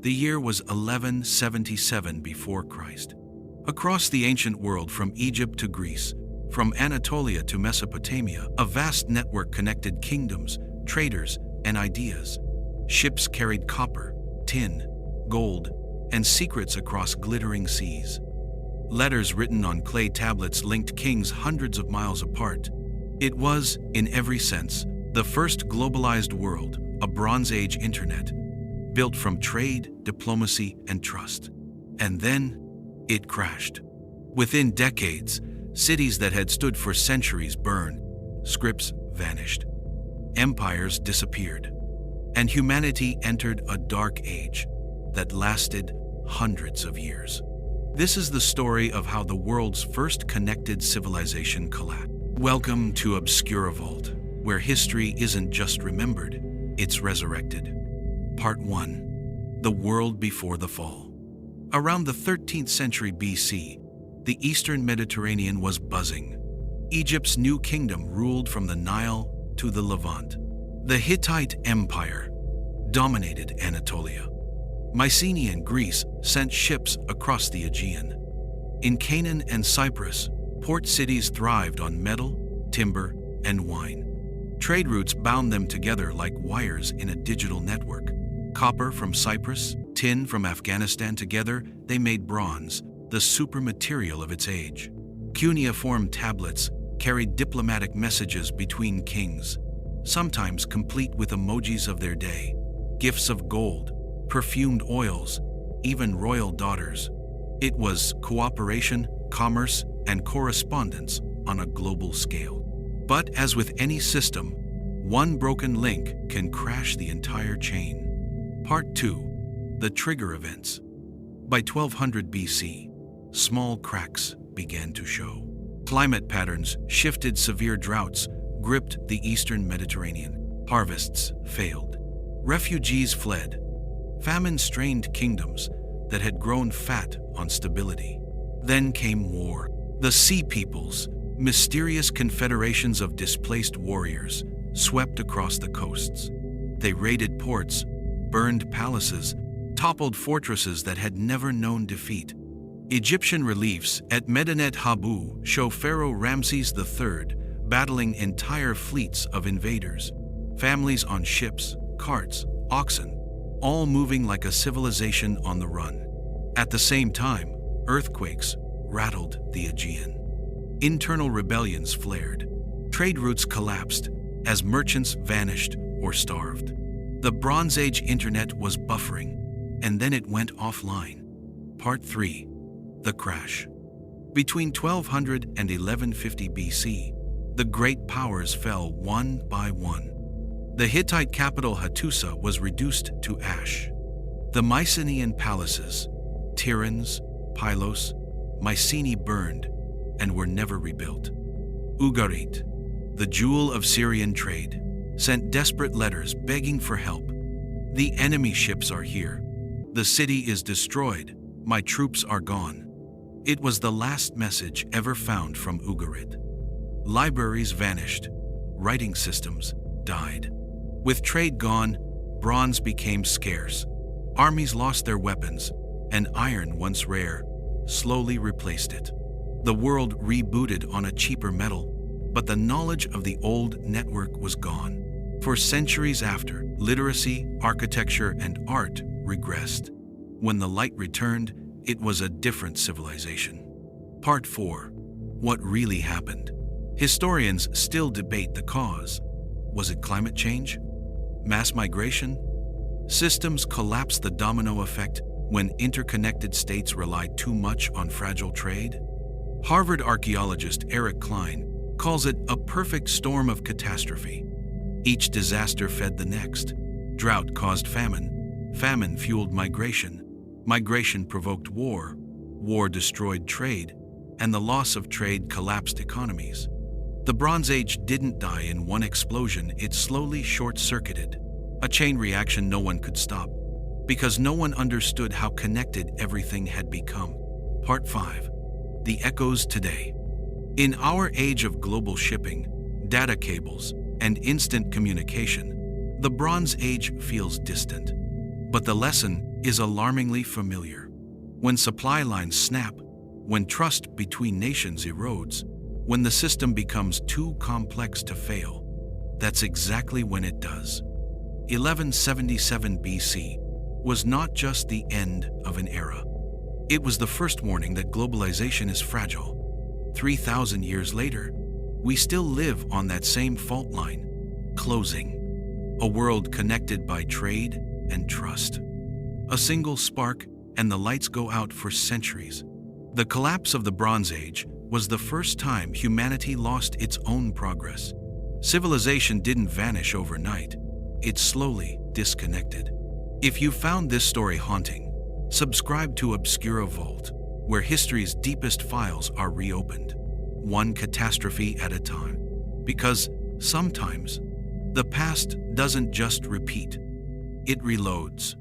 The year was 1177 before Christ. Across the ancient world, from Egypt to Greece, from Anatolia to Mesopotamia, a vast network connected kingdoms, traders, and ideas. Ships carried copper, tin, gold, and secrets across glittering seas. Letters written on clay tablets linked kings hundreds of miles apart. It was, in every sense, the first globalized world, a Bronze Age internet, built from trade, diplomacy, and trust. And then, it crashed. Within decades, cities that had stood for centuries burned, scripts vanished, empires disappeared, and humanity entered a dark age that lasted hundreds of years. This is the story of how the world's first connected civilization collapsed. Welcome to Obscura Vault, where history isn't just remembered, it's resurrected. Part 1. The World Before the Fall. Around the 13th century BC, the Eastern Mediterranean was buzzing. Egypt's new kingdom ruled from the Nile to the Levant. The Hittite Empire dominated Anatolia. Mycenaean Greece sent ships across the Aegean. In Canaan and Cyprus, port cities thrived on metal, timber, and wine. Trade routes bound them together like wires in a digital network. Copper from Cyprus, tin from Afghanistan, together they made bronze, the supermaterial of its age. Cuneiform tablets carried diplomatic messages between kings, sometimes complete with emojis of their day, gifts of gold, perfumed oils, even royal daughters. It was cooperation, commerce, and correspondence on a global scale. But as with any system, one broken link can crash the entire chain. Part 2. The Trigger Events. By 1200 BC, small cracks began to show. Climate patterns shifted, severe droughts gripped the eastern Mediterranean. Harvests failed. Refugees fled. Famine strained kingdoms that had grown fat on stability. Then came war. The Sea Peoples, mysterious confederations of displaced warriors, swept across the coasts. They raided ports, burned palaces, toppled fortresses that had never known defeat. Egyptian reliefs at Medinet Habu show Pharaoh Ramses III battling entire fleets of invaders. Families on ships, carts, oxen, all moving like a civilization on the run. At the same time, earthquakes rattled the Aegean. Internal rebellions flared. Trade routes collapsed as merchants vanished or starved. The Bronze Age internet was buffering, and then it went offline. Part 3. The Crash. Between 1200 and 1150 BC, the great powers fell one by one. The Hittite capital Hattusa was reduced to ash. The Mycenaean palaces, Tiryns, Pylos, Mycenae burned and were never rebuilt. Ugarit, the jewel of Syrian trade, sent desperate letters begging for help. The enemy ships are here. The city is destroyed. My troops are gone. It was the last message ever found from Ugarit. Libraries vanished. Writing systems died. With trade gone, bronze became scarce. Armies lost their weapons, and iron, once rare, slowly replaced it. The world rebooted on a cheaper metal, but the knowledge of the old network was gone. For centuries after, literacy, architecture, and art regressed. When the light returned, it was a different civilization. Part 4. What really happened? Historians still debate the cause. Was it climate change? Mass migration? Systems collapsed, the domino effect, when interconnected states relied too much on fragile trade? Harvard archaeologist Eric Klein calls it a perfect storm of catastrophe. Each disaster fed the next. Drought caused famine. Famine fueled migration. Migration provoked war. War destroyed trade. And the loss of trade collapsed economies. The Bronze Age didn't die in one explosion, it slowly short-circuited. A chain reaction no one could stop, because no one understood how connected everything had become. Part 5. The Echoes Today. In our age of global shipping, data cables, and instant communication, the Bronze Age feels distant. But the lesson is alarmingly familiar. When supply lines snap, when trust between nations erodes, when the system becomes too complex to fail, that's exactly when it does. 1177 BC was not just the end of an era. It was the first warning that globalization is fragile. 3,000 years later, we still live on that same fault line, closing. A world connected by trade and trust. A single spark and the lights go out for centuries. The collapse of the Bronze Age was the first time humanity lost its own progress. Civilization didn't vanish overnight. It slowly disconnected. If you found this story haunting, subscribe to Obscura Vault, where history's deepest files are reopened, one catastrophe at a time. Because sometimes, the past doesn't just repeat, it reloads.